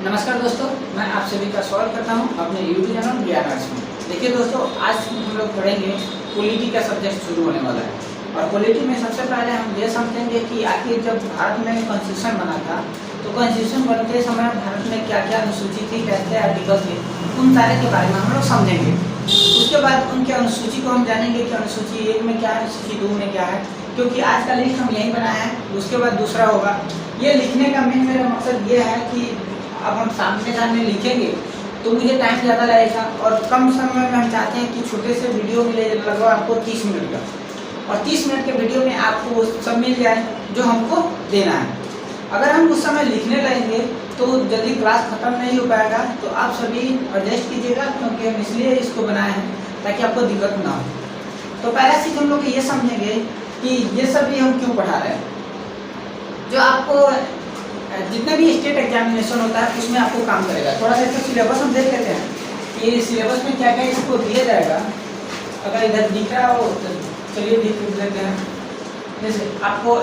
नमस्कार दोस्तों, मैं आप सभी का स्वागत करता हूं अपने YouTube चैनल ज्ञान आर्ट्स में। देखिए दोस्तों, आज हम लोग पढ़ेंगे पॉलिटी का सब्जेक्ट शुरू होने वाला है। और पॉलिटी में सबसे पहले हम ये समझेंगे कि आखिर जब भारत में कॉन्स्टिट्यूशन बना था तो कॉन्स्टिट्यूशन बनते समय भारत में क्या क्या अनुसूची थी, कैसे आर्टिकल थे, उन सारे के बारे में हम लोग समझेंगे। उसके बाद उनके अनुसूची को हम जानेंगे कि अनुसूची 1 में क्या है, अनुसूची 2 में क्या है, क्योंकि आज का लिस्ट हम यही बनाया है। उसके बाद दूसरा होगा, ये लिखने का मेरा मकसद ये है कि अब हम सामने लिखेंगे तो मुझे टाइम ज़्यादा लगेगा और कम समय में हम चाहते हैं कि छोटे से वीडियो मिले, लगभग आपको 30 मिनट का, और 30 मिनट के वीडियो में आपको सब मिल जाए जो हमको देना है। अगर हम उस समय लिखने लगेंगे तो जल्दी क्लास ख़त्म नहीं हो पाएगा, तो आप सभी एडजस्ट कीजिएगा, क्योंकि हम इसलिए इसको बनाए हैं ताकि आपको दिक्कत ना हो। तो पहला चीज़ हम लोग ये समझेंगे कि ये सब भी हम क्यों पढ़ा रहे हैं। जो आपको जितने भी स्टेट एग्जामिनेशन होता है उसमें आपको काम करेगा। थोड़ा सा इसका सिलेबस हम देख लेते हैं कि सिलेबस में क्या क्या इसको दिया जाएगा। अगर इधर दिख रहा हो तो चलिए देख लेते हैं। जैसे आपको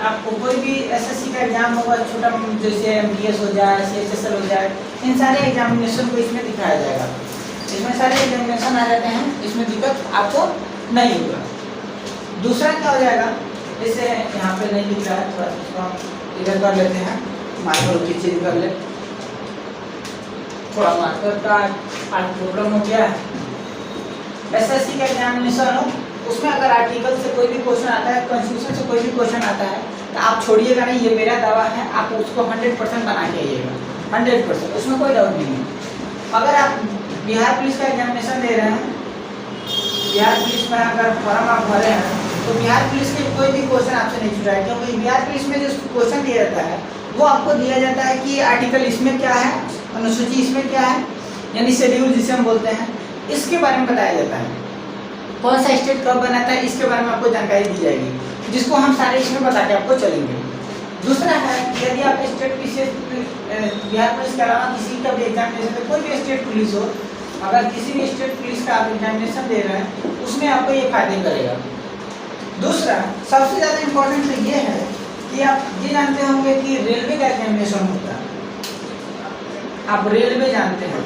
आपको कोई भी एसएससी का एग्जाम होगा, छोटा जैसे एमटीएस हो जाए, सीएचएसएल हो जाए, इन सारे एग्जामिनेशन को इसमें दिखाया जाएगा। इसमें सारे एग्जामिनेशन आ जाते हैं, इसमें दिक्कत आपको नहीं होगा। दूसरा क्या हो जाएगा, जैसे यहाँ पे नहीं दिख रहा है, थोड़ा सा इधर कर लेते हैं, मार्कर की चेंज कर ले, थोड़ा मार्कर का आज प्रॉब्लम हो गया है। एसएससी का एग्जामिनेशन हो, उसमें अगर आर्टिकल से कोई भी क्वेश्चन आता है, कॉन्स्टिट्यूशन से कोई भी क्वेश्चन आता है, तो आप छोड़िएगा नहीं, ये मेरा दावा है, आप उसको 100% बना के आइएगा, 100%, उसमें कोई डाउट नहीं है। अगर आप बिहार पुलिस का एग्जामिनेशन दे रहे हैं, बिहार पुलिस में अगर फॉर्म आप भरे हैं तो बिहार पुलिस के कोई भी क्वेश्चन आपसे नहीं छूटा है, क्योंकि बिहार पुलिस में जो क्वेश्चन दिया जाता है वो आपको दिया जाता है कि आर्टिकल इसमें क्या है, अनुसूची इसमें क्या है, यानी शेड्यूल जिसे हम बोलते हैं, इसके बारे में बताया जाता है। कौन सा स्टेट कब बनाता है इसके बारे में आपको जानकारी दी जाएगी, जिसको हम सारे इसमें बता के आपको चलेंगे। दूसरा है, यदि आप स्टेट बिहार पुलिस के अलावा किसी का भी एग्जामिनेशन, कोई भी स्टेट पुलिस हो, अगर किसी भी स्टेट पुलिस का आप एग्जामिनेशन दे रहे हैं उसमें आपको ये फायदे करेगा। दूसरा सबसे ज़्यादा इम्पोर्टेंट तो ये है कि आप ये जानते होंगे कि रेलवे का एग्जामिनेशन होता है। आप रेलवे जानते हैं,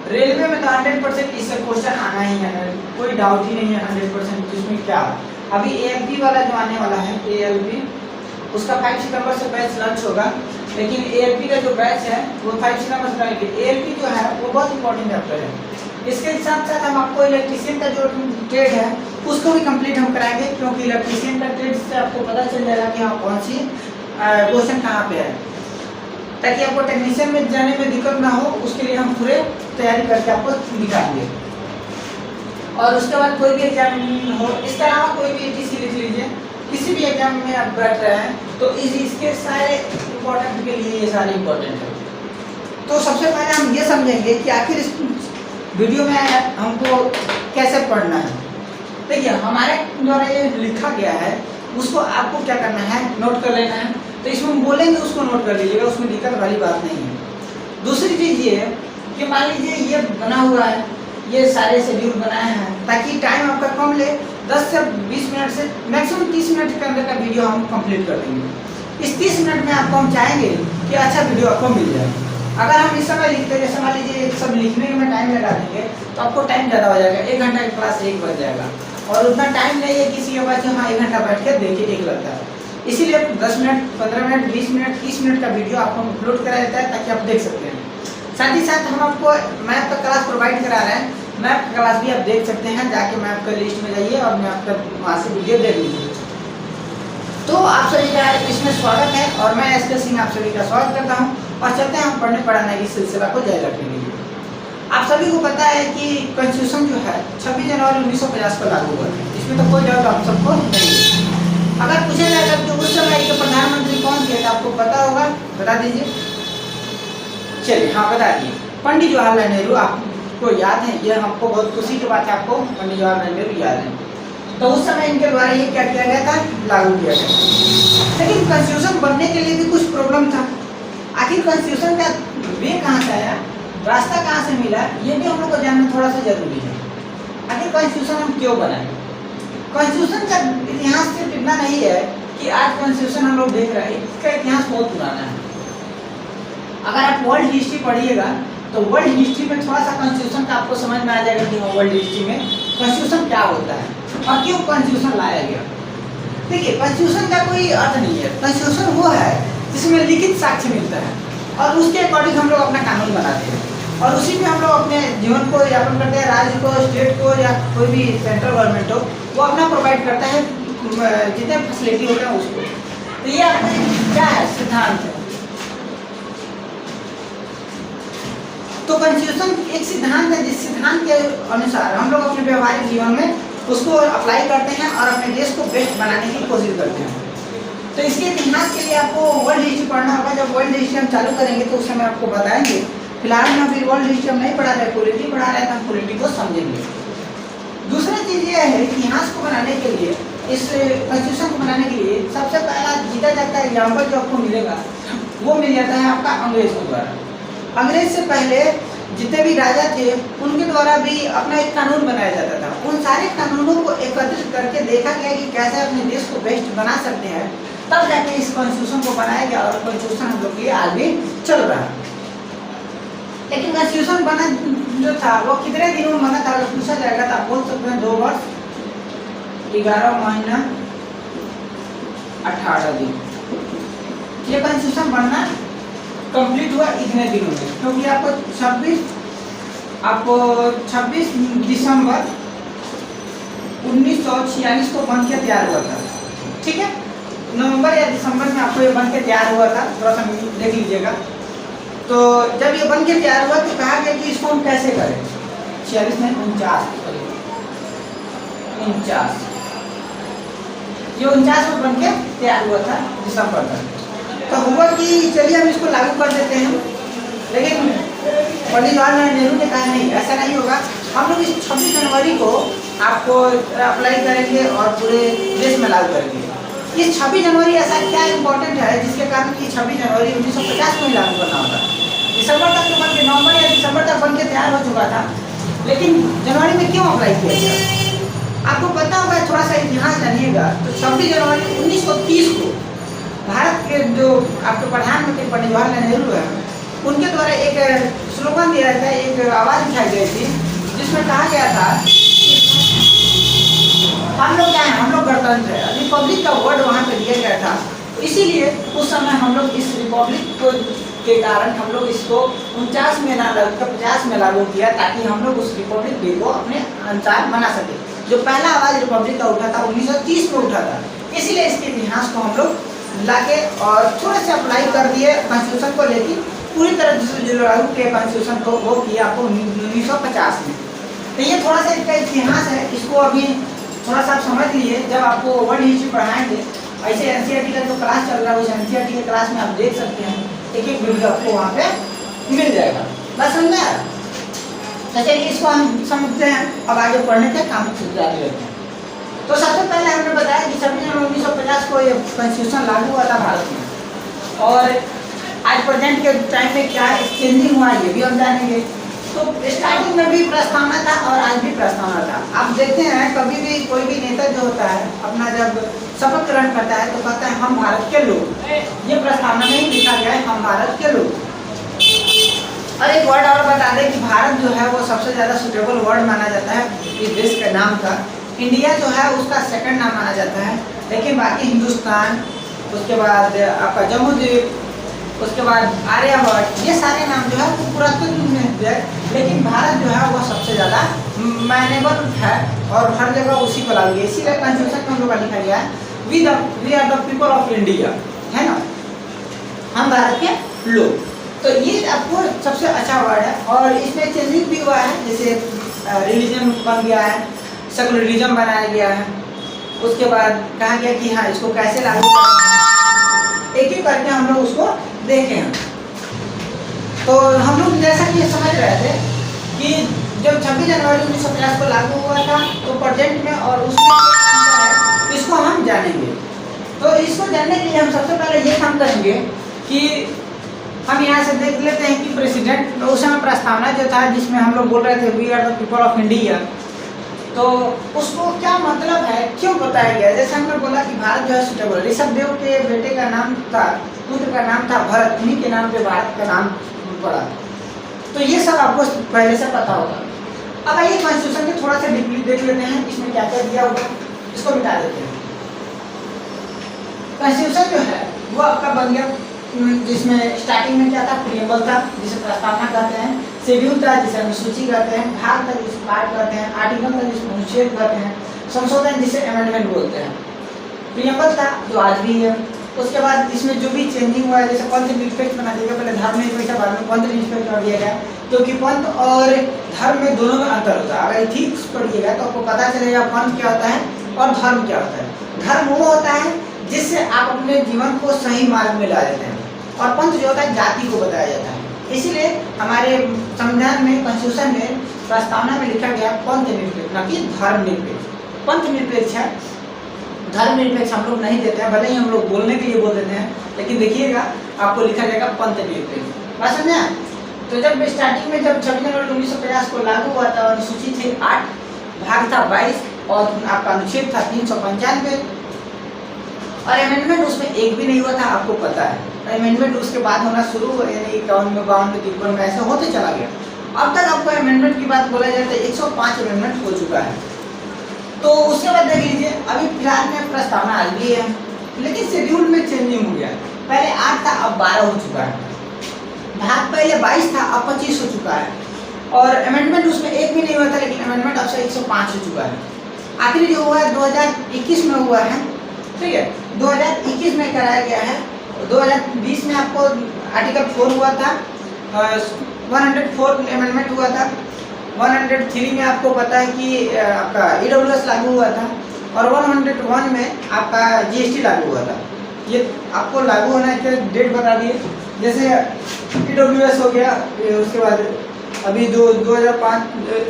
रेलवे में तो 100% इससे क्वेश्चन आना ही है, कोई डाउट ही नहीं है 100% इसमें क्या। अभी ALP वाला जो आने वाला है, ALP, उसका 5 सितंबर से बैच लॉन्च होगा, लेकिन ALP का जो बैच है वो 5 सितंबर से लगेगी। ALP जो है वो बहुत इंपॉर्टेंट चैप्टर है। इसके साथ साथ हम आपको इलेक्ट्रीशियन का जो ट्रेड है उसको भी कंप्लीट हम कराएंगे, क्योंकि इलेक्ट्रीशियन का ट्रेड से आपको पता चल जाएगा कि हाँ कौन सी क्वेश्चन कहाँ पे है, ताकि आपको टेक्नीशियन में जाने में दिक्कत ना हो। उसके लिए हम पूरे तैयारी करके आपको दिखाएंगे। और उसके बाद कोई भी एग्जाम हो, इसके अलावा कोई भी ETC लिख लीजिए, किसी भी एग्जाम में आप बैठ रहे हैं तो इसके सारे इम्पोर्टेंट के लिए ये सारे इम्पोर्टेंट है। तो सबसे पहले हम ये समझेंगे कि आखिर इस वीडियो में हमको कैसे पढ़ना है। देखिए, हमारे द्वारा ये लिखा गया है, उसको आपको क्या करना है, नोट कर लेना है। तो इसमें हम बोलेंगे उसको नोट कर लीजिएगा, उसमें दिक्कत वाली बात नहीं है। दूसरी चीज़ ये है कि मान लीजिए ये बना हुआ है, ये सारे शेड्यूल बनाए हैं, ताकि टाइम आपका कम ले, 10 से 20 मिनट से मैक्सिमम 30 मिनट के अंदर का वीडियो हम कंप्लीट कर देंगे। इस 30 मिनट में आपको हम चाहेंगे कि अच्छा वीडियो आपको मिल जाए। अगर हम इस समय लिखते, जैसे मान लीजिए सब लिखने में टाइम लगा देंगे तो आपको टाइम ज़्यादा हो जाएगा, 1 घंटा की क्लास 1 बज जाएगा, और उतना टाइम नहीं है किसी के पास जो हाँ 1 घंटा बैठ के देखिए एक लगता है। इसीलिए 10 मिनट, 15 मिनट, 20 मिनट, 30 मिनट का वीडियो आपको अपलोड करा जाता है, ताकि आप देख सकते हैं। साथ ही साथ हम आपको मैथ का क्लास प्रोवाइड करा रहे हैं, मैथ क्लास भी आप देख सकते हैं, जाके मैथ का लिस्ट में जाइए और मैथ का वहाँ से वीडियो देख लीजिए। तो आप सभी का इसमें स्वागत है, और मैं SK सिंह आप सभी का स्वागत करता हूँ। और चलते हैं हम पढ़ने पढ़ाने की सिलसिला को जारी रखने के लिए। आप सभी को पता है कि कॉन्स्टिट्यूशन जो है 26 जनवरी 1950 को लागू हुआ है, इसमें तो कोई डाउट आप सबको नहीं है। अगर पूछा जाएगा कि उस समय के प्रधानमंत्री कौन थे, तो आपको पता होगा, बता दीजिए। चलिए, हाँ बता दिए, पंडित जवाहरलाल नेहरू। आपको याद है, ये हमको बहुत खुशी की बात है, आपको पंडित जवाहरलाल नेहरू याद है। तो उस समय इनके द्वारा ये क्या किया गया था, लागू किया गया। लेकिन कॉन्स्टिट्यूशन बनने के लिए भी कुछ प्रॉब्लम था। आखिर कॉन्स्टिट्यूशन का वे कहाँ से आया, रास्ता कहाँ से मिला, ये भी हम लोग को जानना थोड़ा सा जरूरी है। आखिर कॉन्स्टिट्यूशन हम क्यों बनाए। कॉन्स्टिट्यूशन का इतिहास सिर्फ इतना नहीं है कि आज कॉन्स्टिट्यूशन हम लोग देख रहे हैं, इसका इतिहास बहुत पुराना है। अगर आप वर्ल्ड हिस्ट्री पढ़िएगा तो वर्ल्ड हिस्ट्री में थोड़ा सा कॉन्स्टिट्यूशन का आपको समझ में आ जाएगा कि हाँ वर्ल्ड हिस्ट्री में कॉन्स्टिट्यूशन क्या होता है और क्यों कॉन्स्टिट्यूशन लाया गया। देखिए कॉन्स्टिट्यूशन का कोई अर्थ नहीं है, कॉन्स्टिट्यूशन वो है जिसमें लिखित साक्ष्य मिलता है और उसके अकॉर्डिंग हम लोग अपना कानून बनाते हैं और उसी में हम लोग अपने जीवन को यापन करते हैं। राज्य को, स्टेट को या कोई भी सेंट्रल गवर्नमेंट हो वो अपना प्रोवाइड करता है जितने फैसिलिटी होते हैं उसको। तो ये क्या है, सिद्धांत है। तो कॉन्स्टिट्यूशन एक सिद्धांत है जिस सिद्धांत के अनुसार हम लोग अपने व्यवहारिक जीवन में उसको अप्लाई करते हैं और अपने देश को बेस्ट बनाने की कोशिश करते हैं। तो इसके इतिहास के लिए आपको वर्ल्ड हिस्ट्री पढ़ना होगा। जब वर्ल्ड हिस्ट्री हम चालू करेंगे तो उस समय आपको बताएंगे। फिलहाल में अभी वर्ल्ड हिस्ट्री हम नहीं पढ़ा रहे, पॉलिटी पढ़ा रहे हैं, तो हम पॉलिटी को समझेंगे। दूसरा चीज़ ये है इतिहास को बनाने के लिए, इस कॉन्स्टिट्यूशन को बनाने के लिए सबसे पहला जीता जाता है एग्जाम्पल जो आपको मिलेगा वो मिल जाता है आपका अंग्रेजों द्वारा। अंग्रेज से पहले जितने भी राजा थे उनके द्वारा भी अपना एक कानून बनाया जाता था। उन सारे कानूनों को एकत्रित करके देखा गया कि कैसे अपने देश को बेस्ट बना सकते हैं, तब जाके इस कॉन्स्टिट्यूशन को बनाया गया और कॉन्स्टिट्यूशन हम लोग के आज भी चल रहा है। लेकिन कॉन्स्टिट्यूशन बना जो था वो कितने दिनों में बना था अगर पूछा जाएगा तो आप बोल सकते हैं 2 वर्ष 11 महीना 18 दिन। ये कॉन्स्टिट्यूशन बनना कंप्लीट हुआ इतने दिनों में, क्योंकि आपको 26 दिसंबर 1946 को बन के तैयार हुआ था। ठीक है, नवंबर या दिसंबर में आपको ये बन के तैयार हुआ था, थोड़ा सा देख लीजिएगा। तो जब ये बन के तैयार हुआ तो कहा गया कि इसको हम कैसे करें। 46 में 49 ये 49 में बन के तैयार हुआ था दिसंबर तक। तो हुआ कि चलिए हम इसको लागू कर देते हैं, लेकिन पंडित जवाहरलाल नेहरू ने कहा नहीं, ऐसा नहीं होगा। हम लोग इस 26 जनवरी को आपको अप्लाई करेंगे और पूरे देश में लागू करेंगे। ये 26 जनवरी ऐसा क्या इम्पोर्टेंट है जिसके कारण कि 26 जनवरी 1950 में ही लागू करना होता। दिसंबर तक तो बन के, नवंबर या दिसंबर तक बन के तैयार हो चुका था, लेकिन जनवरी में क्यों अप्लाई किया गया? आपको पता होगा, थोड़ा सा इतिहास जानिएगा। तो 26 जनवरी 1930 को भारत के जो आपके प्रधानमंत्री पंडित जवाहरलाल नेहरू है उनके द्वारा एक स्लोगन दिया था, एक आवाज़ उठाई गई थी जिसमें कहा गया था हम लोग क्या है, हम लोग गणतंत्र है। रिपब्लिक का वर्ड वहाँ पे दिया गया था, इसीलिए उस समय हम लोग इस रिपब्लिक को के कारण हम लोग इसको 49 में ना लगकर 50 में लागू किया, ताकि हम लोग उस रिपब्लिक डे को अपने अनुसार बना सके। जो पहला आवाज़ रिपब्लिक का उठा था 1930 में उठा था, इसीलिए इसके इतिहास को हम लोग लाके और थोड़ा सा अप्लाई कर दिए कॉन्स्टिट्यूशन को, लेकिन पूरी तरह से जो लागू किया कॉन्स्टिट्यूशन को वो किया आपको 1950 में। तो ये थोड़ा सा इसका इतिहास है, इसको अभी थोड़ा सा आप समझ लिए। जब आपको वर्ल्ड हिस्ट्री पढ़ाएंगे, ऐसे एनसीईआरटी का जो क्लास चल रहा है उस एनसीईआरटी के क्लास में आप देख सकते हैं, एक एक वीडियो आपको वहाँ पे मिल जाएगा। बस समझ आया? तो चलिए इसको हम समझते हैं, अब आगे पढ़ने के काम जारी रहते हैं। तो सबसे पहले हमने बताया कि 26 जनवरी 1950 को ये कॉन्स्टिट्यूशन लागू हुआ था भारत में, और आज प्रेजेंट के टाइम में क्या चेंजिंग हुआ ये भी हम जानेंगे। तो स्टार्टिंग में भी प्रस्तावना था और आज भी प्रस्तावना था। आप देखते हैं कभी भी कोई भी नेता जो होता है अपना जब शपथ ग्रहण करता है तो कहता है हम भारत के लोग। ये प्रस्तावना में ही लिखा गया है हम भारत के लोग। और एक वर्ड और बता दें कि भारत जो है वो सबसे ज़्यादा सुटेबल वर्ड माना जाता है इस देश के नाम का। इंडिया जो है उसका सेकंड नाम माना जाता है, लेकिन बाकी हिंदुस्तान, उसके बाद आपका जम्मूद्वीप, उसके बाद आर्यभट्ट, ये सारे नाम जो है वो पुरातन में है, लेकिन भारत जो है वो सबसे ज़्यादा मायनेबल है और हर जगह उसी को लागू है। इसीलिए कॉन्स्टिट्यूशन में हम लोग का लिखा गया है we are the people of India, है ना, हम भारत के लोग। तो ये आपको सबसे अच्छा वर्ड है और इसमें चेंजिंग भी हुआ है, जैसे रिलीजन बन गया है, सेकुलरिज्म बनाया गया है। उसके बाद कहा गया कि हाँ इसको कैसे लागू करें, एक एक करके हम लोग उसको देखे हैं। तो हम लोग जैसा कि समझ रहे थे कि जब 26 जनवरी 1950 को लागू हुआ था तो प्रेजेंट में और उसमें है इसको हम जानेंगे। तो इसको जानने के लिए हम सबसे पहले ये काम करेंगे कि हम यहाँ से देख लेते हैं कि प्रेसिडेंट उस समय प्रस्तावना जो था जिसमें हम लोग बोल रहे थे we are the people of India, तो उसको क्या मतलब है, क्यों बताया गया। जैसे हमने बोला कि भारत जो है सुटेबल, ऋषभ देव के बेटे का नाम था पुत्र का नाम था भरत, उन्हीं के नाम पे भारत का नाम पड़ा। तो ये सब आपको पहले से पता होगा। अब आइए कॉन्स्टिट्यूशन के थोड़ा सा डीपली देख लेते हैं, इसमें क्या क्या दिया होगा, इसको मिटा देते हैं। कॉन्स्टिट्यूशन जो है वो आपका बन गया, जिसमें स्टार्टिंग में क्या था, प्रिएम्बल था जिसे प्रस्तावना कहते हैं, शेड्यूल था जिसे अनुसूची कहते हैं, भाग था जिसे पार्ट कहते हैं, आर्टिकल था जिसे अनुच्छेद कहते हैं, संशोधन जिसे अमेंडमेंट बोलते हैं। प्रिएम्बल था जो आज भी है। उसके बाद इसमें जो भी चेंजिंग हुआ है, जैसे पंथ निरपेक्ष बना दिया गया, पहले धर्म निरपेक्ष बाद में पंथ निरपेक्ष कर दिया गया, क्योंकि पंथ और धर्म में दोनों में अंतर होता है। अगर इथिक्स पढ़िएगा तो आपको पता चलेगा पंथ क्या होता है और धर्म क्या होता है। धर्म वो होता है जिससे आप अपने जीवन को सही मार्ग में ला देते हैं, और पंथ जो होता है जाति को बताया जाता है। इसीलिए हमारे संविधान में, कॉन्स्टिट्यूशन में, प्रस्तावना में लिखा गया पंथ निरपेक्ष, न कि धर्म निरपेक्ष। पंथ निरपेक्ष है, धर्म निरपेक्ष हम लोग नहीं देते हैं, भले ही हम लोग बोलने के लिए बोल देते हैं, लेकिन देखिएगा आपको लिखा जाएगा पंथ निरपेक्ष। बात समझे? तो जब स्टार्टिंग में जब 26 जनवरी 1950 को लागू हुआ था, अनुसूची थी 8, भाग था 22 और आपका अनुच्छेद था 395, और अमेंडमेंट उसमें एक भी नहीं हुआ था, आपको पता है। अमेंडमेंट उसके बाद होना शुरू हुआ, यानी 51 में, 52 में, 53 में, ऐसे होते चला गया। अब तक आपको अमेंडमेंट की बात बोला जाए तो 105 अमेंडमेंट हो चुका है। तो उसके बाद देख लीजिए, अभी फिलहाल में प्रस्तावना आज भी है, लेकिन शेड्यूल में चेंजिंग हो गया। पहले 8 था, अब 12 हो चुका है। भाग पहले 22 था, अब 25 हो चुका है, और अमेंडमेंट उसमें एक भी नहीं हुआ था, लेकिन अमेंडमेंट अब से 105 हो चुका है। आखिरी जो हुआ है 2021 में हुआ है, ठीक है, 2021 में कराया गया है। 2020 में आपको आर्टिकल 4 हुआ था, 104 अमेंडमेंट हुआ था, 103 में आपको पता है कि आपका EWS लागू हुआ था, और 101 में आपका GST लागू हुआ था। ये आपको लागू होना है, क्या डेट बता दिए, जैसे EWS हो गया, उसके बाद अभी जो 2005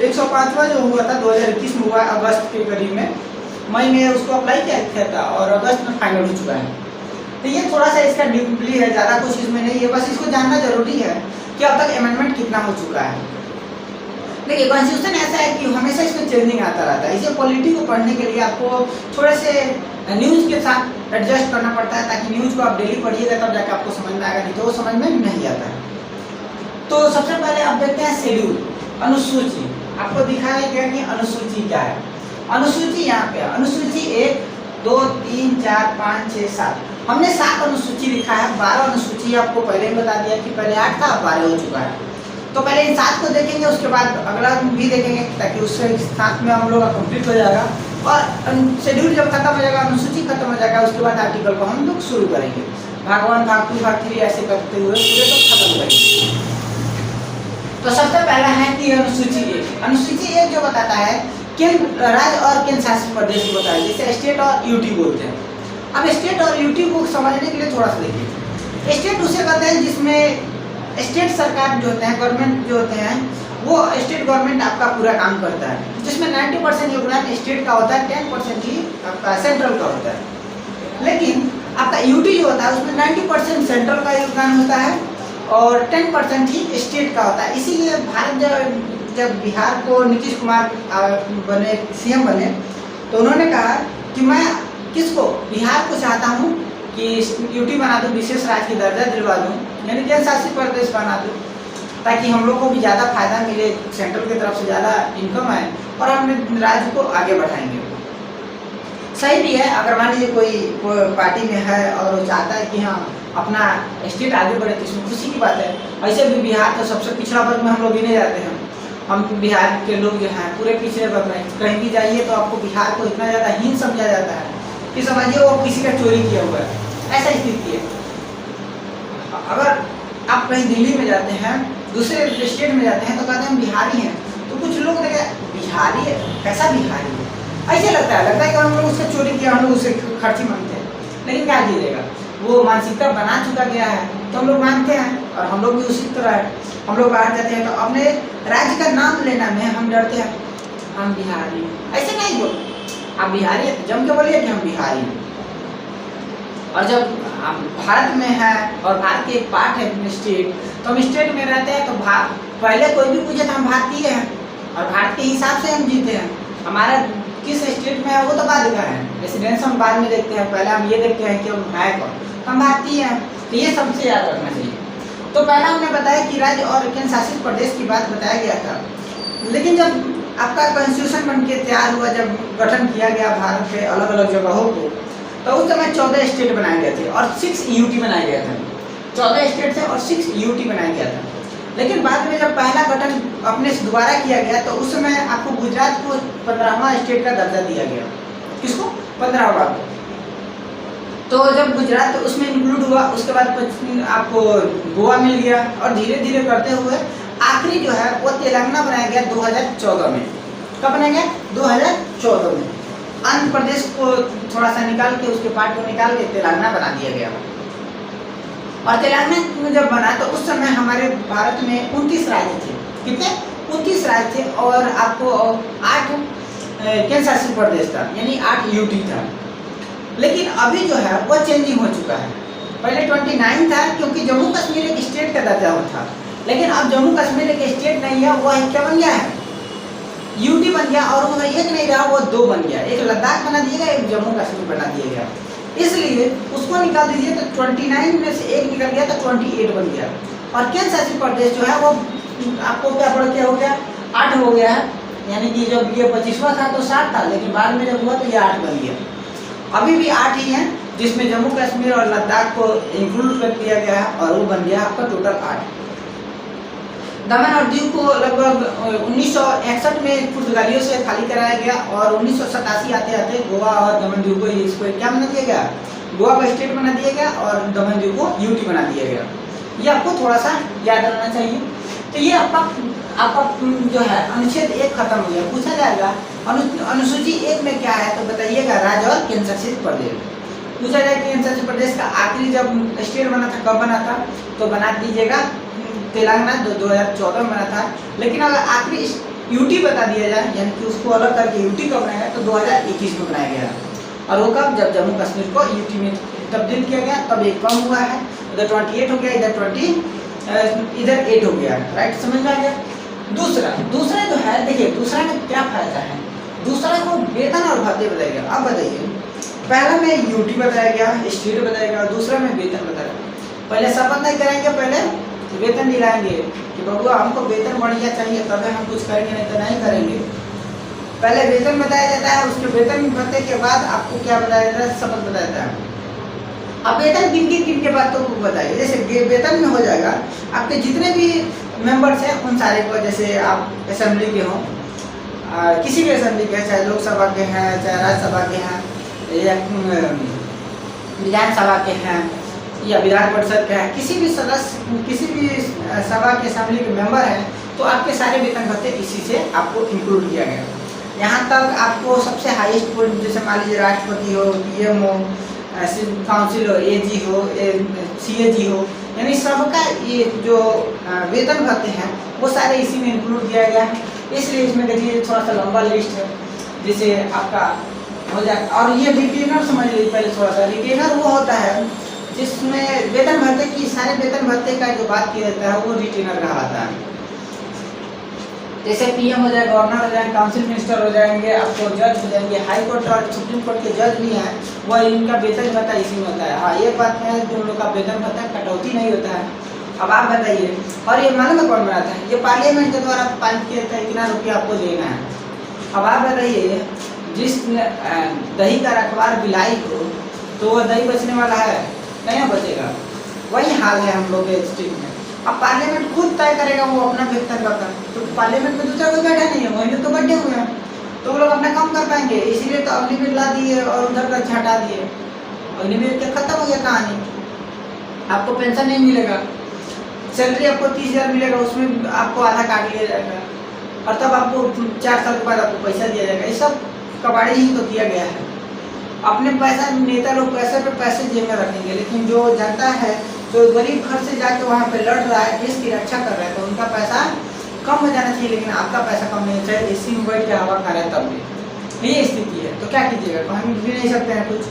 105वां जो हुआ था 2021 में हुआ, अगस्त के करीब में, मई में उसको अप्लाई किया था और अगस्त में फाइनल हो चुका है। तो ये थोड़ा सा इसका डीपली है, ज़्यादा कुछ इसमें नहीं है, बस इसको जानना जरूरी है कि अब तक अमेंडमेंट कितना हो चुका है। देखिए कॉन्स्टिट्यूशन ऐसा है कि हमेशा इसमें चेंजिंग आता रहता है, इसे पॉलिटी को पढ़ने के लिए आपको थोड़े से न्यूज़ के साथ एडजस्ट करना पड़ता है, ताकि न्यूज़ को आप डेली पढ़िएगा तब जाकर आपको समझ में आएगा, नहीं तो वो समझ में नहीं आता है। तो सबसे पहले आप देखते हैं शेड्यूल, अनुसूची। आपको दिखाया गया कि अनुसूची क्या है। अनुसूची यहाँ पे, अनुसूची 1, 2, 3, 4, 5, 6, 7, हमने 7 अनुसूची लिखा है। 12 अनुसूची आपको पहले ही बता दिया कि पहले 8 था, अब 12 हो चुका है। तो पहले इन 7 को देखेंगे, उसके बाद अगला भी देखेंगे, ताकि उससे साथ में हम लोग का कंप्लीट हो जाएगा, और शेड्यूल जब खत्म हो जाएगा, अनुसूची खत्म हो जाएगा, उसके बाद आर्टिकल को हम लोग शुरू करेंगे। भाग 1, भाग 2, भाग 3 ऐसे करते हुए पूरे तो खत्म करेंगे। तो सबसे पहला है कि अनुसूची 1। अनुसूची 1 जो बताता है केंद्र राज्य और केंद्र शासित प्रदेश को बताया, जैसे स्टेट और यूटी बोलते हैं। अब स्टेट और यूटी को समझने के लिए थोड़ा सा देखिए। स्टेट उसे कहते हैं जिसमें स्टेट सरकार जो होते हैं, गवर्नमेंट जो होते हैं, वो स्टेट गवर्नमेंट आपका पूरा काम करता है, जिसमें 90% योगदान स्टेट का होता है, 10% ही आपका सेंट्रल का होता है। लेकिन आपका यूटी जो होता है उसमें 90% सेंट्रल का योगदान होता है और 10% ही स्टेट का होता है। इसीलिए भारत जब बिहार को नीतीश कुमार बने, CM बने, तो उन्होंने कहा कि मैं किसको, बिहार को चाहता हूँ कि यूटी बना दूँ, विशेष राज्य की दर्जा दिलवा दूँ, यानी केंद्र शासित प्रदेश बना दूँ, ताकि हम लोग को भी ज़्यादा फायदा मिले, सेंट्रल की तरफ से ज़्यादा इनकम आए और हम अपने राज्य को आगे बढ़ाएंगे। सही भी है, अगर मान लीजिए कोई पार्टी में है और वो चाहता है कि हाँ अपना स्टेट आगे बढ़े, तो इसमें खुशी की बात है। ऐसे भी बिहार तो सबसे पिछड़ा वर्ग में हम लोग गिने जाते हैं। हम बिहार के लोग जो हैं पूरे पिछड़े वर्ग में, कहीं भी जाइए तो आपको बिहार को इतना ज़्यादा हीन समझा जाता है कि समझिए वो किसी का चोरी किया हुआ है, ऐसा स्थिति है। अगर आप कहीं दिल्ली में जाते हैं, दूसरे स्टेट में जाते हैं, तो कहते हैं हम बिहारी हैं, तो कुछ लोग देखें बिहारी है, कैसा बिहारी है, ऐसे लगता है कि हम लोग उससे चोरी किया, हम लोग उससे खर्ची मांगते हैं। लेकिन क्या कीजिएगा, वो मानसिकता बना चुका गया है, तो हम लोग मानते हैं और हम लोग भी उसी तरह है। हम लोग बाहर जाते हैं तो अपने राज्य का नाम लेना में हम डरते हैं, हम बिहारी, ऐसे नहीं बोल, आप बिहारी हैं जम के बोलिए कि हम बिहारी हैं। और जब हम भारत में है और भारत के एक पार्ट है स्टेट, तो हम स्टेट में रहते हैं, तो पहले कोई भी पूछे तो हम भारतीय हैं और भारत के हिसाब से हम जीते हैं। हमारा किस स्टेट में है वो तो बाद का है, रेसिडेंस हम बाद में देखते हैं, पहले हम ये देखते हैं कि हम है कौन, हम भारतीय हैं। तो ये सबसे याद रखना चाहिए। तो पहला हमने बताया कि राज्य और केंद्र शासित प्रदेश की बात बताया गया था। लेकिन जब आपका कॉन्स्टिट्यूशन बन के तैयार हुआ, जब गठन किया गया भारत के अलग अलग जगहों को, तो उस समय 14 स्टेट बनाए गए थे और 6 यूटी बनाए गए थे। 14 स्टेट थे और 6 यूटी बनाया गया था। लेकिन बाद में जब पहला गठन अपने से दोबारा किया गया तो उस समय आपको गुजरात को 15वां स्टेट का दर्जा दिया गया। किसको? 15वां। तो जब गुजरात उसमें इंक्लूड हुआ, उसके बाद आपको गोवा मिल गया और धीरे धीरे करते हुए आखिरी जो है वो तेलंगाना बनाया गया 2014 में। कब बनाया गया? 2014 में। आंध्र प्रदेश को थोड़ा सा निकाल के, उसके पार्ट को निकाल के तेलंगाना बना दिया गया। और तेलंगाना में जब बना तो उस समय हमारे भारत में 29 राज्य थे। कितने? 29 राज्य थे और आपको 8 केंद्र शासित प्रदेश था, यानी 8 यूटी था। लेकिन अभी जो है वो चेंजिंग हो चुका है। पहले 29 था क्योंकि जम्मू कश्मीर एक स्टेट का दर्जा था, लेकिन अब जम्मू कश्मीर एक स्टेट नहीं है, वो क्या बन गया है? यूटी बन गया। और वो एक नहीं रहा, वो 2 बन गया। एक लद्दाख बना दिया गया, एक जम्मू कश्मीर बना दिया गया। इसलिए उसको निकाल दीजिए तो 29 में से एक निकल गया तो 28 बन गया। और केंद्र शासित प्रदेश जो है वो आपको क्या पड़ गया? हो गया 8 हो गया है। यानी कि जब ये 25वां था तो 7 था, लेकिन बाद में जब हुआ तो ये 8 बन गया। अभी भी 8 ही हैं, जिसमें जम्मू कश्मीर और लद्दाख को इंक्लूड कर दिया गया है और वो बन गया आपका टोटल 8। दमन और दीव को लगभग 1961 में पुर्तगालियों से खाली कराया गया और 1987 आते आते गोवा और दमन दीव को इसको क्या बना दिया गया? गोवा को स्टेट बना दिया गया और दमन दीव को यूटी बना दिया गया। ये आपको थोड़ा सा याद रखना चाहिए। तो ये आपका जो है अनुच्छेद 1 खत्म हो गया। पूछा जाएगा अनुसूची 1 में क्या है, तो बताइएगा राज्य और केंद्र शासित प्रदेश। पूछा जाए केंद्र शासित प्रदेश का आखिरी जब स्टेट बना था, कब बना था, तो बना दीजिएगा तेलंगाना 2014 में बना था। लेकिन अगर आखिरी यूटी बता दिया जाए, यानी कि उसको अलग करके यूटी कब बनाया गया, तो 2021 में बनाया गया। और वो कब? जब जम्मू कश्मीर को यूटी में तब्दील किया गया, तब एक कम हुआ है। इधर 28 हो गया, इधर 8 हो गया। राइट, समझ में आ गया? दूसरा जो है, देखिए दूसरा में क्या फायदा है। दूसरा को वेतन और भत्ते बताएगा। अब बताइए, पहला में यूटी बताया गया, स्टेट बताया गया, दूसरा में वेतन बताया गया। पहले शपथ नहीं कराएंगे, पहले वेतन दिलाएंगे कि बबुआ हमको वेतन बढ़िया चाहिए, तभी हम कुछ करेंगे, नहीं तो नहीं करेंगे। पहले वेतन बताया जाता है, उसके वेतन भत्ते के बाद आपको क्या बताया जाता है? शपथ बताया जाता है। अब वेतन किन के बाद तो बताइए। जैसे वेतन में हो जाएगा आपके जितने भी मेंबर्स हैं उन सारे को, जैसे आप असेंबली के हों, किसी भी असेंबली के, चाहे लोकसभा के हैं, चाहे राज्यसभा के हैं, या विधानसभा के हैं, या विधान परिषद के हैं, किसी भी सदस्य, किसी भी सभा के असेंबली के मेंबर हैं, तो आपके सारे वेतन भत्ते इसी से आपको इंक्लूड किया गया। यहाँ तक आपको सबसे हाईएस्ट पोस्ट, जैसे मान लीजिए राष्ट्रपति हो, पीएम हो, काउंसिल हो, एजी हो, सीएजी हो, यानी सबका ये जो वेतन भत्ते हैं वो सारे इसी में इंक्लूड किया गया है। इसलिए इसमें देखिए थोड़ा सा लंबा लिस्ट है, जैसे आपका हो जाए। और ये रिटेनर समझ लीजिए पहले थोड़ा सा। रिटेनर वो होता है जिसमें वेतन भत्ते की, सारे वेतन भत्ते का जो बात किया जाता है वो रिटेनर कहलाता है। जैसे पीएम हो जाए, गवर्नर हो जाए, काउंसिल मिनिस्टर हो जाएंगे, आपको जज हो जाएंगे, हाई कोर्ट और सुप्रीम कोर्ट के जज भी हैं, वह इनका वेतन भत्ता इसी में होता है। हाँ, एक बात है कि उन लोग का वेतन भत्ता कटौती नहीं होता है। अब आप बताइए, और ये मालूम है कौन बनाता है? ये पार्लियामेंट के द्वारा पारित किया जाता है, इतना रुपया आपको देना है। अब आप बताइए, जिस दही का रखवार बिलाई हो तो वह दही बचने वाला है? नहीं बचेगा। वही हाल है हम लोग के स्टेट में। अब पार्लियामेंट खुद तय करेगा वो अपना वेतन का, तो पार्लियामेंट में दूसरा कोई बैठा नहीं है, वहीं पे तो बैठे हुए हैं, तो वो लोग अपना काम कर पाएंगे। इसीलिए तो अग्निवीर ला दिए और उधर का हटा दिए। अग्निवीर के खत्म हो गया कहानी। आपको पेंशन नहीं मिलेगा, सैलरी आपको 30,000 मिलेगा, उसमें आपको आधा काट लिया जाएगा और तब आपको 4 साल के बाद आपको पैसा दिया जाएगा। ये सब कबाड़ी ही तो किया गया है। अपने पैसा, नेता लोग पैसे पे पैसे जेब में रखेंगे, लेकिन जो जनता है, जो गरीब घर से जाके वहाँ पे लड़ रहा है, देश की रक्षा कर रहा है, तो उनका पैसा कम हो जाना चाहिए। लेकिन आपका पैसा कम नहीं, चाहे एसी में बैठ के हवा खा रहा है तब भी ये स्थिति है। तो क्या कीजिएगा, तो हम भी नहीं सकते हैं कुछ।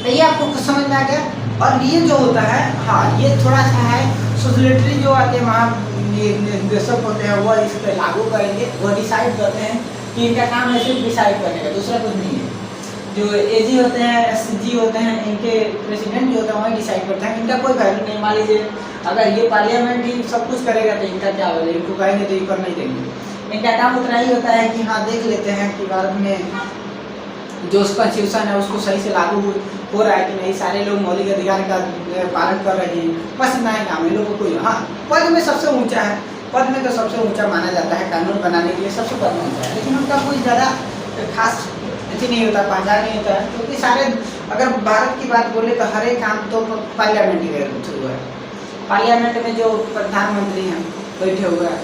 तो ये आपको समझ में आ गया। और ये जो होता है, हाँ, ये थोड़ा सा है सोशलिटरी जो आते हैं वहाँ निर्देशक होते हैं, वह इस पर लागू करेंगे, वह डिसाइड करते हैं कि इनका काम है सिर्फ डिसाइड करने का, दूसरा कुछ नहीं है। जो एजी होते हैं, एसजी होते हैं, इनके प्रेसिडेंट जो होते हैं वही डिसाइड करते हैं। इनका कोई वैल्यू नहीं। मान लीजिए अगर ये पार्लियामेंट ही सब कुछ करेगा तो इनका क्या वैल्यू, इनको कहेंगे तो ये कर नहीं देंगे। इनका काम उतना ही होता है कि हाँ देख लेते हैं कि भारत में जो कॉन्स्टिट्यूशन है उसको सही से लागू हो रहा है कि नहीं, सारे लोग मौलिक अधिकार का पालन कर रहे हैं, बस इतना ही काम है लोगों को। हाँ पद में सबसे ऊंचा है, पद में तो सबसे ऊंचा माना जाता है, कानून बनाने के लिए सबसे पद में ऊंचा है, लेकिन उनका कोई ज़्यादा खास अच्छी नहीं होता, पहचान नहीं होता है, क्योंकि सारे अगर भारत की बात बोले तो हर एक काम तो पार्लियामेंट के थ्रू है। पार्लियामेंट में जो प्रधानमंत्री हैं बैठे हुए हैं,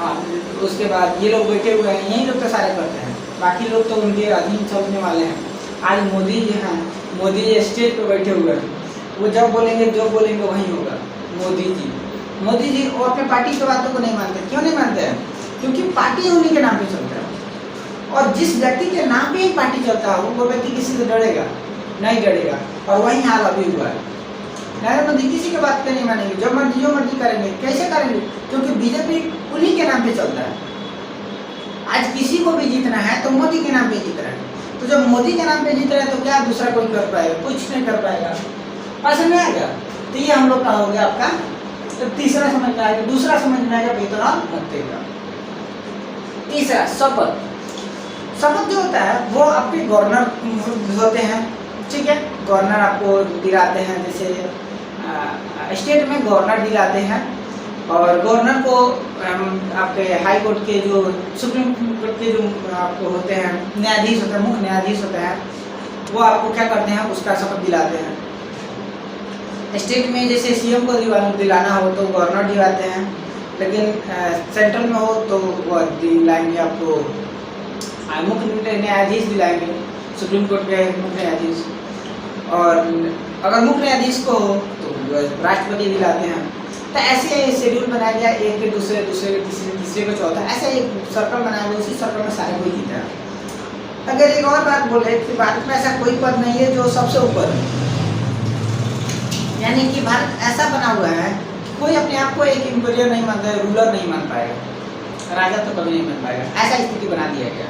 और उसके बाद ये लोग बैठे हुए हैं, यही लोग तो सारे करते हैं, बाकी लोग तो उनके अधीन चलने वाले हैं। आज मोदी जी हैं, मोदी जी स्टेज पे बैठे हुए हैं, वो जब बोलेंगे जो बोलेंगे वही होगा। मोदी जी और अपने पार्टी की बातों को नहीं मानते। क्यों नहीं मानते हैं? क्योंकि पार्टी उन्हीं के नाम पे चलता है, और जिस व्यक्ति के नाम पे ही पार्टी चलता हो वो व्यक्ति किसी से डरेगा नहीं, डरेगा। और वही हाल अभी हुआ है। नरेंद्र मोदी किसी के बात पे नहीं मानेंगे, जो मर्जी करेंगे। कैसे करेंगे? क्योंकि बीजेपी उन्हीं के नाम पे चलता है। आज किसी को भी जीतना है तो मोदी के नाम पे जीत रहा है, तो जब मोदी के नाम पे जीत रहा है तो क्या दूसरा कोई कर पाएगा? कुछ नहीं कर पाएगा। समझ में आएगा? तो ये हम लोग का हो गया आपका तो तीसरा समझ में आएगा। दूसरा समझ में आएगा वेतन भत्ते का। तीसरा शपथ। शपथ जो होता है वो आपके गवर्नर होते हैं, ठीक है, गवर्नर आपको दिलाते हैं। जैसे स्टेट में गवर्नर दिलाते हैं, और गवर्नर को आपके हाई कोर्ट के जो सुप्रीम कोर्ट के जो आपको होते हैं न्यायाधीश होते हैं, मुख्य न्यायाधीश होते हैं, वो आपको क्या करते हैं, उसका शपथ दिलाते हैं। स्टेट में जैसे सीएम को दिलाना हो तो गवर्नर दिलाते हैं, लेकिन सेंट्रल में हो तो वो दिलाएंगे आपको मुख्य न्यायाधीश दिलाएंगे, सुप्रीम कोर्ट के मुख्य न्यायाधीश। और अगर मुख्य न्यायाधीश को हो तो राष्ट्रपति दिलाते हैं। तो ऐसे शेड्यूल बनाया गया, एक के दूसरे तीसरे को चौथा, ऐसा एक सर्कल बनाया गया, उसी सर्कल में सारे कोई जीता है। अगर एक और बात बोले कि भारत में ऐसा कोई पद नहीं है जो सबसे ऊपर है, यानी कि भारत ऐसा बना हुआ है कोई अपने आप को एक एम्पायर नहीं मानता है, रूलर नहीं मान पाएगा, राजा तो कभी नहीं बन पाएगा, ऐसा स्थिति बना दिया गया।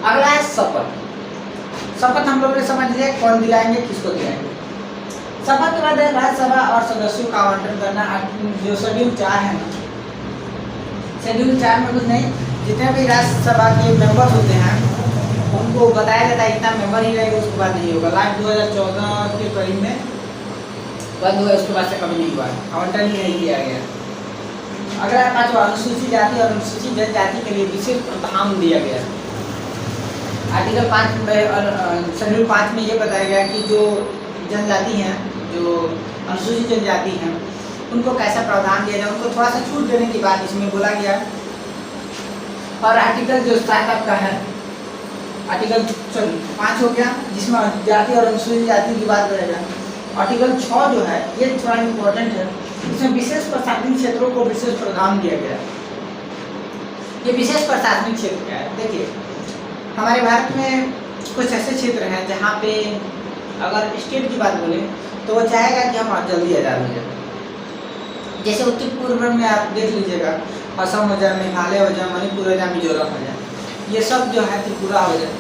अगला है शपथ। शपथ हम लोग ने समझ लिया कौन दिलाएंगे, किसको दिलाएंगे। शपथ के बाद राज्यसभा और सदस्यों का आवंटन करना। जो शेड्यूल 4 है ना, शेड्यूल 4 में कुछ नहीं, जितने भी राज्यसभा के मेंबर होते हैं उनको बताया जाता है इतना मेंबर ही रहेगा, उसके बाद नहीं होगा। लास्ट 2014 के करीब में बंद हुआ, उसके बाद से कभी नहीं हुआ, आवंटन ही नहीं किया गया। अगला 5वां अनुसूचित जाति और अनुसूचित जनजाति के लिए विशेष प्रावधान दिया गया। आर्टिकल 5 में शेड्यूल 5 में ये बताया गया कि जो जनजाति हैं, जो अनुसूचित जनजाति हैं, उनको कैसा प्रावधान दिया जाए, उनको थोड़ा सा छूट देने की बात इसमें बोला गया। और आर्टिकल जो 7 आपका है, आर्टिकल 5 हो गया जिसमें जाति और अनुसूचित जाति की बात करेगा। आर्टिकल 6 जो है ये थोड़ा इम्पोर्टेंट है, इसमें विशेष प्रशासनिक क्षेत्रों को विशेष प्रावधान दिया गया। ये विशेष प्रशासनिक क्षेत्र क्या है? देखिए हमारे भारत में कुछ ऐसे क्षेत्र हैं जहाँ पे अगर स्टेट की बात बोले तो वो चाहेगा कि हम जल्दी आज़ाद हो जाए। जैसे उत्तर पूर्व में आप देख लीजिएगा, असम हो जाए, मेघालय हो जाए, मणिपुर हो जाए, मिजोरम हो जाए, ये सब जो है त्रिपुरा हो जाए,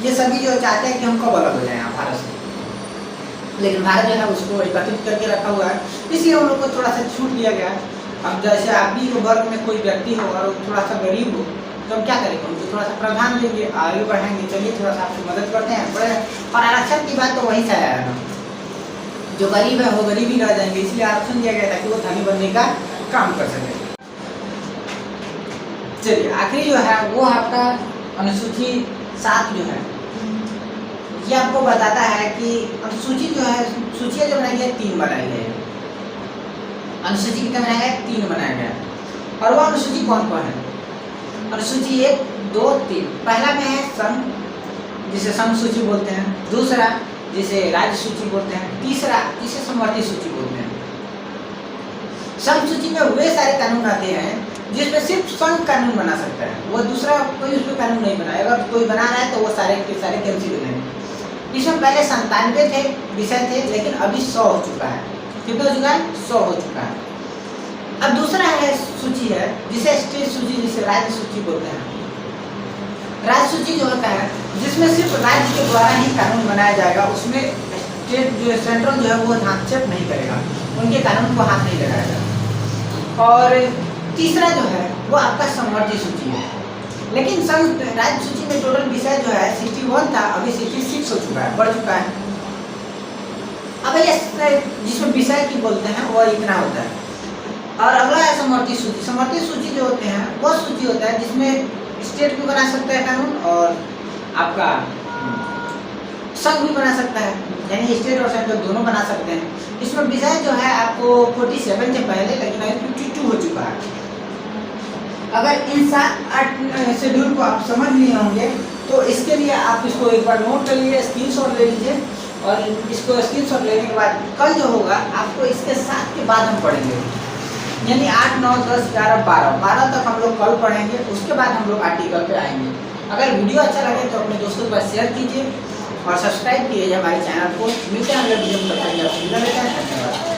ये सभी जो चाहते हैं कि हम कब अलग हो जाए यहाँ भारत से, लेकिन भारत जो है उसको एकत्रित करके रखा हुआ है, इसलिए उन लोग को थोड़ा सा छूट दिया गया है। अब जैसे आदमी वर्ग में कोई व्यक्ति हो और थोड़ा सा गरीब हो तो हम क्या करेंगे, उनको थोड़ा सा प्रावधान देंगे, आगे बढ़ाएंगे, चलिए थोड़ा सा आपकी मदद करते हैं बड़े। और आरक्षण की बात तो वहीं से आया है ना, जो गरीब है वो गरीब ही रह जाएंगे, इसलिए आरक्षण दिया गया ताकि वो धनी बनने का काम कर सके। चलिए आखिरी जो है वो आपका अनुसूची 7 जो है ये आपको बताता है कि अनुसूची जो है, सूचियाँ जो बनाई गई 3 बनाई गई है। अनुसूची कितना बनाया गया? 3 बनाया गया। और वो अनुसूची कौन कौन है? अनुसूची 1, 2, 3। पहला में है संघ, जिसे संघ सूची बोलते हैं। दूसरा जिसे राज्य सूची बोलते हैं। तीसरा जिसे समवर्ती सूची बोलते हैं। संघ सूची में वे सारे कानून आते हैं जिसमें सिर्फ संघ कानून बना सकता है, वो दूसरा कोई उसमें कानून नहीं बनाए। अगर कोई बना रहा है तो वो सारे के सारे कैंसिल हो जाएंगे। इसमें पहले 97 थे विषय थे, लेकिन अभी 100 हो चुका है। कितना हो चुका है? 100 हो चुका है। अब दूसरा है सूची है जिसे स्टेट सूची, जिसे राज्य सूची बोलते हैं। राज्य सूची जो होता है जिसमें सिर्फ राज्य के द्वारा ही कानून बनाया जाएगा, उसमें स्टेट जो है सेंट्रल जो है वो हस्तक्षेप नहीं करेगा, उनके कानून को हाथ नहीं लगाएगा। और तीसरा जो है वो आपका समवर्ती सूची है। लेकिन राज्य सूची में टोटल विषय जो है 61 था, अभी 66 हो चुका है, बढ़ चुका है। अब ये जिसमें विषय की बोलते हैं वो इतना होता है। और अगला है समवर्ती सूची। समवर्ती सूची जो होते हैं वो सूची होता है जिसमें स्टेट भी बना सकता है कानून और आपका संघ भी बना सकता है, यानी स्टेट और सेंट्रल दोनों बना सकते हैं। इसमें विषय जो है आपको 47 से पहले, लेकिन अभी 52 हो चुका है। अगर इन 7-8 शेड्यूल को आप समझ लिए होंगे तो इसके लिए आप इसको एक बार नोट कर लीजिए, स्क्रीनशॉट ले लीजिए। और इसको स्क्रीनशॉट लेने के बाद कल जो होगा आपको इसके 7 के बाद हम पढ़ेंगे, यानी 8, 9, 10, 11, 12 तक हम लोग कल पढ़ेंगे। उसके बाद हम लोग आर्टिकल पे आएंगे। अगर वीडियो अच्छा लगे तो अपने दोस्तों के पास शेयर कीजिए और सब्सक्राइब कीजिए हमारे चैनल को। मिलते हैं अगले वीडियो में, तब तक धन्यवाद।